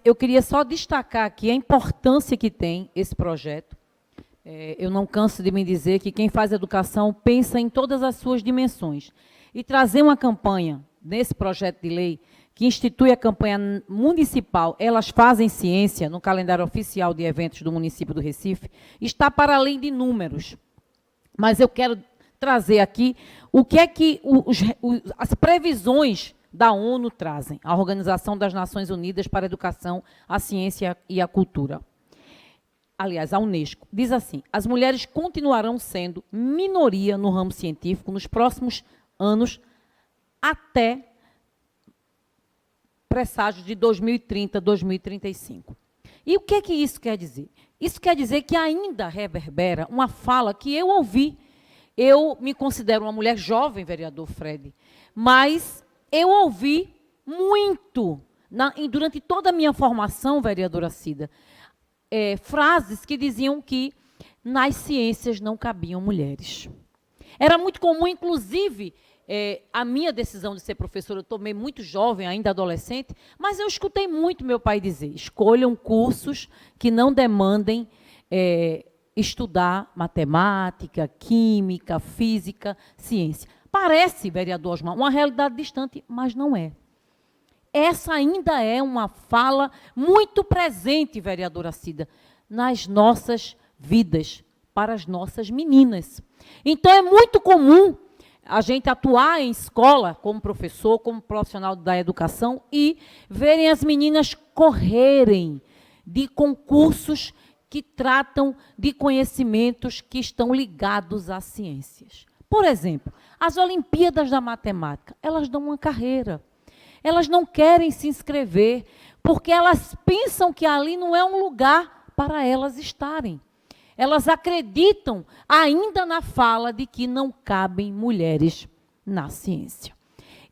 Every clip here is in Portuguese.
eu queria só destacar aqui a importância que tem esse projeto. Eu não canso de me dizer que quem faz educação pensa em todas as suas dimensões. E trazer uma campanha nesse projeto de lei, que institui a campanha municipal Elas Fazem Ciência, no calendário oficial de eventos do município do Recife, está para além de números. Mas eu quero trazer aqui o que é que as previsões da ONU trazem, a Organização das Nações Unidas para a Educação, a Ciência e a Cultura. Aliás, a Unesco, diz assim: as mulheres continuarão sendo minoria no ramo científico nos próximos anos, até presságio de 2030, 2035. E o que é que isso quer dizer? Isso quer dizer que ainda reverbera uma fala que eu ouvi. Eu me considero uma mulher jovem, vereador Fred, mas eu ouvi muito, durante toda a minha formação, vereadora Cida, frases que diziam que nas ciências não cabiam mulheres. Era muito comum, inclusive, a minha decisão de ser professora, eu tomei muito jovem, ainda adolescente, mas eu escutei muito meu pai dizer: escolham cursos que não demandem estudar matemática, química, física, ciência. Parece, vereador Osmar, uma realidade distante, mas não é. Essa ainda é uma fala muito presente, vereadora Cida, nas nossas vidas, para as nossas meninas. Então, é muito comum a gente atuar em escola, como professor, como profissional da educação, e verem as meninas correrem de concursos que tratam de conhecimentos que estão ligados às ciências. Por exemplo, as Olimpíadas da Matemática, elas dão uma carreira. Elas não querem se inscrever, porque elas pensam que ali não é um lugar para elas estarem. Elas acreditam ainda na fala de que não cabem mulheres na ciência.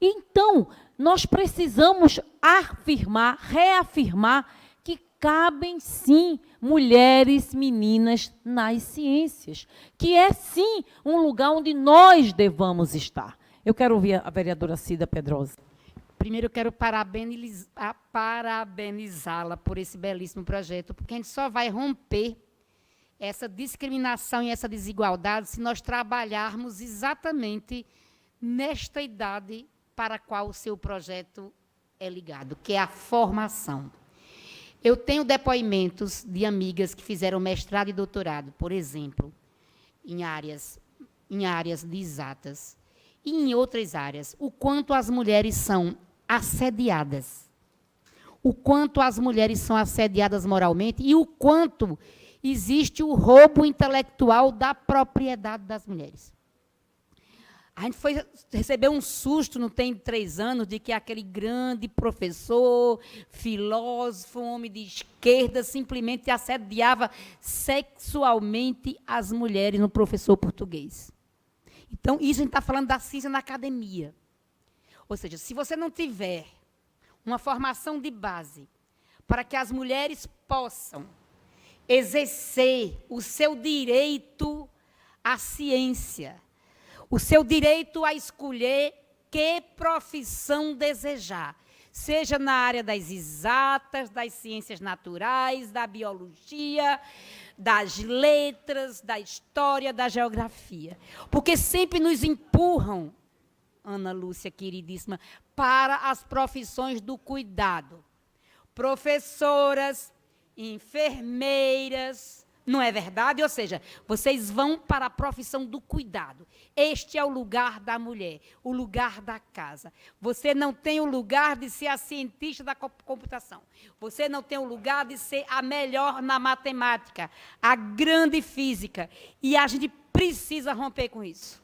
Então, nós precisamos afirmar, reafirmar que cabem sim mulheres, meninas nas ciências, que é sim um lugar onde nós devamos estar. Eu quero ouvir a vereadora Cida Pedrosa. Primeiro, eu quero parabenizá-la por esse belíssimo projeto, porque a gente só vai romper essa discriminação e essa desigualdade se nós trabalharmos exatamente nesta idade para a qual o seu projeto é ligado, que é a formação. Eu tenho depoimentos de amigas que fizeram mestrado e doutorado, por exemplo, em áreas de exatas e em outras áreas, o quanto as mulheres são assediadas, o quanto as mulheres são assediadas moralmente e o quanto existe o roubo intelectual da propriedade das mulheres. A gente recebeu um susto, não tem 3 anos, de que aquele grande professor, filósofo, homem de esquerda, simplesmente assediava sexualmente as mulheres no professor português. Então, isso a gente está falando da ciência na academia. Ou seja, se você não tiver uma formação de base para que as mulheres possam exercer o seu direito à ciência, o seu direito a escolher que profissão desejar, seja na área das exatas, das ciências naturais, da biologia, das letras, da história, da geografia. Porque sempre nos empurram, Ana Lúcia, queridíssima, para as profissões do cuidado. Professoras, enfermeiras, não é verdade? Ou seja, vocês vão para a profissão do cuidado. Este é o lugar da mulher, o lugar da casa. Você não tem o lugar de ser a cientista da computação. Você não tem o lugar de ser a melhor na matemática, a grande física. E a gente precisa romper com isso.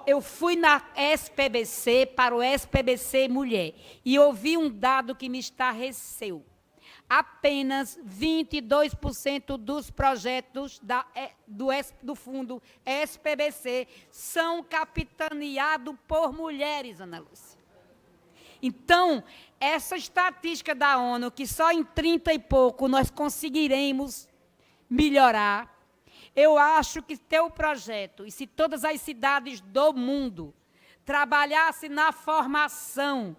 Eu fui na SPBC, para o SPBC Mulher, e ouvi um dado que me estarreceu. Apenas 22% dos projetos do fundo SPBC são capitaneados por mulheres, Ana Lúcia. Então, essa estatística da ONU, que só em 30 e pouco nós conseguiremos melhorar, eu acho que teu projeto, e se todas as cidades do mundo trabalhassem na formação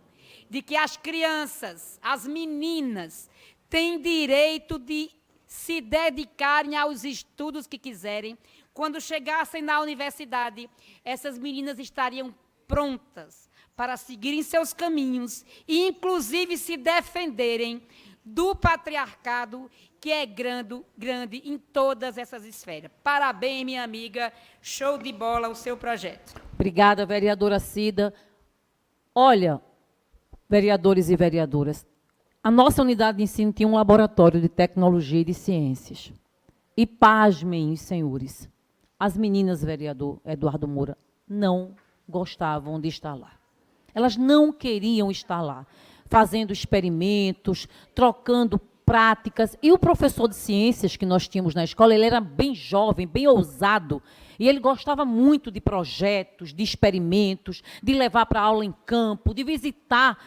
de que as crianças, as meninas, têm direito de se dedicarem aos estudos que quiserem. Quando chegassem na universidade, essas meninas estariam prontas para seguirem seus caminhos e, inclusive, se defenderem do patriarcado, que é grande em todas essas esferas. Parabéns, minha amiga. Show de bola o seu projeto. Obrigada, vereadora Cida. Olha, vereadores e vereadoras, a nossa unidade de ensino tinha um laboratório de tecnologia e de ciências. E pasmem, os senhores, as meninas, vereador Eduardo Moura, não gostavam de estar lá. Elas não queriam estar lá, fazendo experimentos, trocando práticas. E o professor de ciências que nós tínhamos na escola, ele era bem jovem, bem ousado, e ele gostava muito de projetos, de experimentos, de levar para aula em campo, de visitar,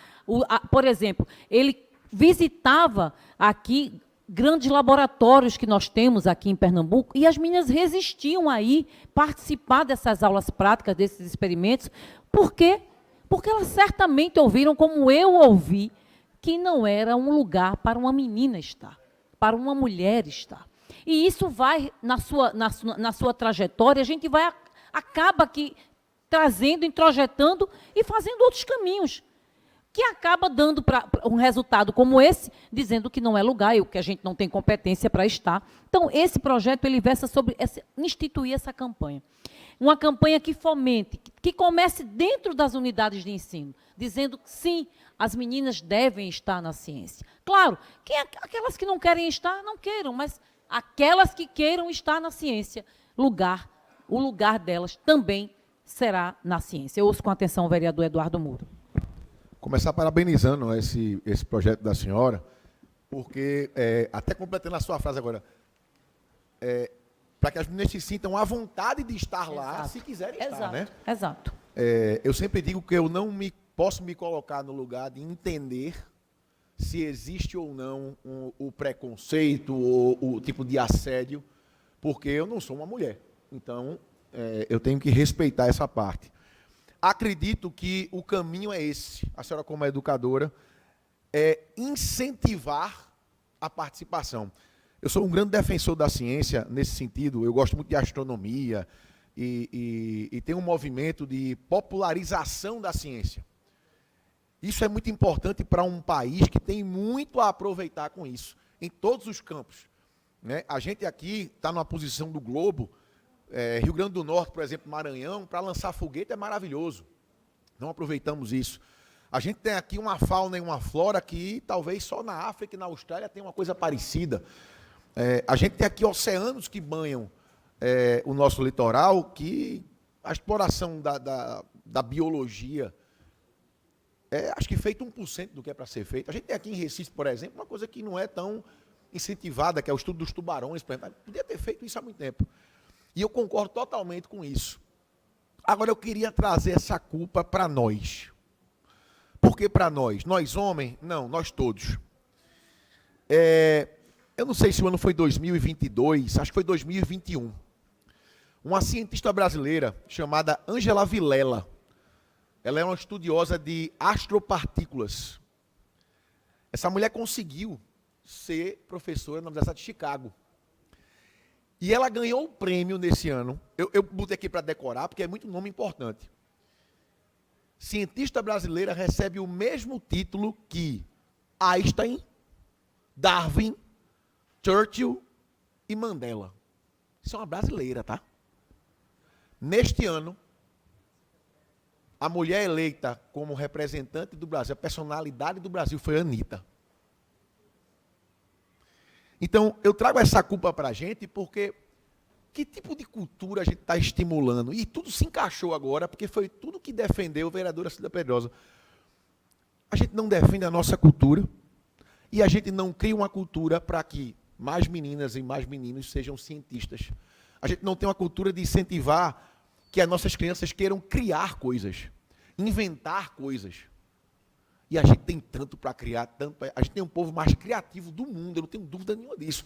por exemplo, ele visitava aqui grandes laboratórios que nós temos aqui em Pernambuco, e as meninas resistiam a ir participar dessas aulas práticas, desses experimentos. Por quê? Porque elas certamente ouviram, como eu ouvi, que não era um lugar para uma menina estar, para uma mulher estar. E isso vai, na sua trajetória, a gente vai, acaba aqui trazendo, introjetando e fazendo outros caminhos, que acaba dando um resultado como esse, dizendo que não é lugar, e que a gente não tem competência para estar. Então, esse projeto, ele versa sobre instituir essa campanha. Uma campanha que fomente, que comece dentro das unidades de ensino, dizendo que, sim, as meninas devem estar na ciência. Claro, aquelas que não querem estar, não queiram, mas aquelas que queiram estar na ciência, o lugar delas também será na ciência. Eu ouço com atenção o vereador Eduardo Moura. Começar parabenizando esse projeto da senhora, porque, até completando a sua frase agora, para que as meninas se sintam à vontade de estar lá, se quiserem estar, né? Exato. Eu sempre digo que eu não posso me colocar no lugar de entender se existe ou não o preconceito ou o tipo de assédio, porque eu não sou uma mulher. Então, eu tenho que respeitar essa parte. Acredito que o caminho é esse, a senhora como educadora, é incentivar a participação. Eu sou um grande defensor da ciência nesse sentido, eu gosto muito de astronomia e tem um movimento de popularização da ciência. Isso é muito importante para um país que tem muito a aproveitar com isso, em todos os campos, né? A gente aqui está numa posição do globo, Rio Grande do Norte, por exemplo, Maranhão, para lançar foguete é maravilhoso. Não aproveitamos isso. A gente tem aqui uma fauna e uma flora que talvez só na África e na Austrália tem uma coisa parecida. A gente tem aqui oceanos que banham o nosso litoral, que a exploração da biologia acho que feito 1% do que é para ser feito. A gente tem aqui em Recife, por exemplo, uma coisa que não é tão incentivada, que é o estudo dos tubarões, por exemplo. Podia ter feito isso há muito tempo. E eu concordo totalmente com isso. Agora, eu queria trazer essa culpa para nós. Por que para nós? Nós homens? Não, nós todos. Eu não sei se o ano foi 2022, acho que foi 2021. Uma cientista brasileira chamada Ângela Vilela, ela é uma estudiosa de astropartículas. Essa mulher conseguiu ser professora na Universidade de Chicago. E ela ganhou o prêmio nesse ano. Eu botei aqui para decorar, porque é muito nome importante. Cientista brasileira recebe o mesmo título que Einstein, Darwin, Churchill e Mandela. Isso é uma brasileira, tá? Neste ano, a mulher eleita como representante do Brasil, a personalidade do Brasil foi a Anitta. Então, eu trago essa culpa para a gente porque que tipo de cultura a gente está estimulando? E tudo se encaixou agora, porque foi tudo que defendeu a vereadora Cida Pedrosa. A gente não defende a nossa cultura e a gente não cria uma cultura para que mais meninas e mais meninos sejam cientistas. A gente não tem uma cultura de incentivar que as nossas crianças queiram criar coisas, inventar coisas. E a gente tem tanto para criar, a gente tem um povo mais criativo do mundo, eu não tenho dúvida nenhuma disso.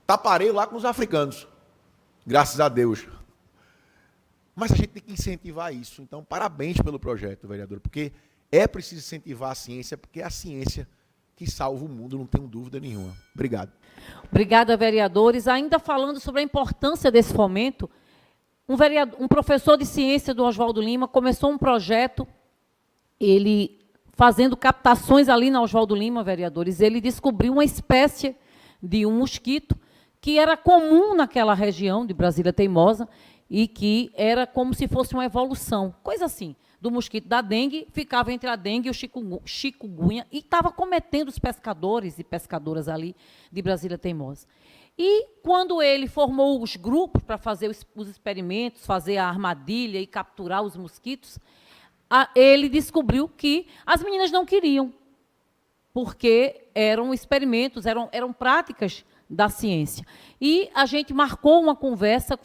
Taparei lá com os africanos, graças a Deus. Mas a gente tem que incentivar isso. Então, parabéns pelo projeto, vereador, porque É preciso incentivar a ciência, porque é a ciência que salva o mundo, não tenho dúvida nenhuma. Obrigado. Obrigada, vereadores. Ainda falando sobre a importância desse fomento, um professor de ciência do Oswaldo Lima começou um projeto, ele fazendo captações ali na Oswaldo Lima, vereadores, ele descobriu uma espécie de um mosquito que era comum naquela região de Brasília Teimosa e que era como se fosse uma evolução, coisa assim, do mosquito da dengue, ficava entre a dengue e o chikungunya e estava cometendo os pescadores e pescadoras ali de Brasília Teimosa. E quando ele formou os grupos para fazer os experimentos, fazer a armadilha e capturar os mosquitos, ele descobriu que as meninas não queriam, porque eram experimentos, eram práticas da ciência. E a gente marcou uma conversa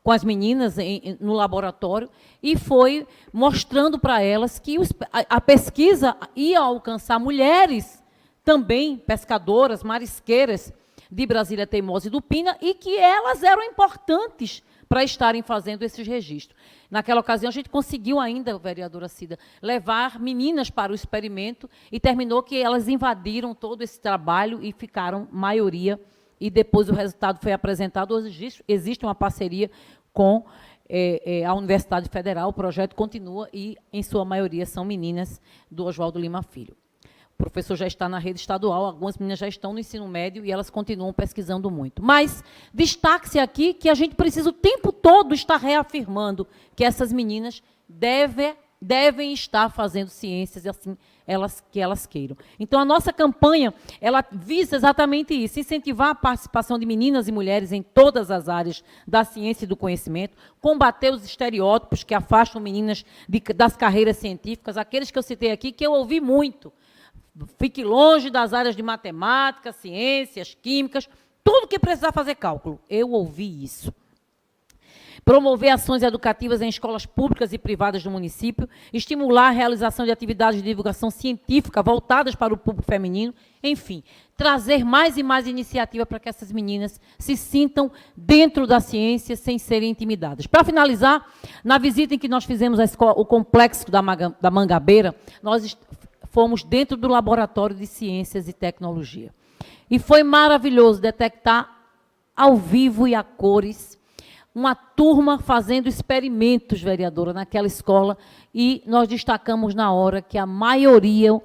com as meninas no laboratório e foi mostrando para elas que a pesquisa ia alcançar mulheres também, pescadoras, marisqueiras de Brasília Teimosa e do Pina, e que elas eram importantes para estarem fazendo esses registros. Naquela ocasião, a gente conseguiu ainda, vereadora Cida, levar meninas para o experimento e terminou que elas invadiram todo esse trabalho e ficaram maioria, e depois o resultado foi apresentado. Hoje existe uma parceria com a Universidade Federal, o projeto continua e, em sua maioria, são meninas do Oswaldo Lima Filho. O professor já está na rede estadual, algumas meninas já estão no ensino médio e elas continuam pesquisando muito. Mas destaque-se aqui que a gente precisa o tempo todo estar reafirmando que essas meninas devem estar fazendo ciências e assim que elas queiram. Então, a nossa campanha, ela visa exatamente isso, incentivar a participação de meninas e mulheres em todas as áreas da ciência e do conhecimento, combater os estereótipos que afastam meninas das carreiras científicas, aqueles que eu citei aqui, que eu ouvi muito. Fique longe das áreas de matemática, ciências, químicas, tudo que precisar fazer cálculo. Eu ouvi isso. Promover ações educativas em escolas públicas e privadas do município, estimular a realização de atividades de divulgação científica voltadas para o público feminino, enfim, trazer mais e mais iniciativa para que essas meninas se sintam dentro da ciência sem serem intimidadas. Para finalizar, na visita em que nós fizemos o complexo da Mangabeira, nós fomos dentro do Laboratório de Ciências e Tecnologia. E foi maravilhoso detectar ao vivo e a cores uma turma fazendo experimentos, vereadora, naquela escola, e nós destacamos na hora que a maioria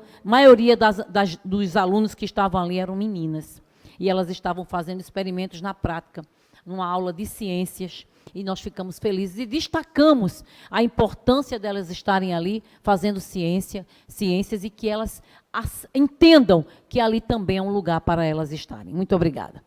dos alunos que estavam ali eram meninas. E elas estavam fazendo experimentos na prática, numa aula de ciências, e nós ficamos felizes e destacamos a importância delas estarem ali fazendo ciências e que elas entendam que ali também é um lugar para elas estarem. Muito obrigada.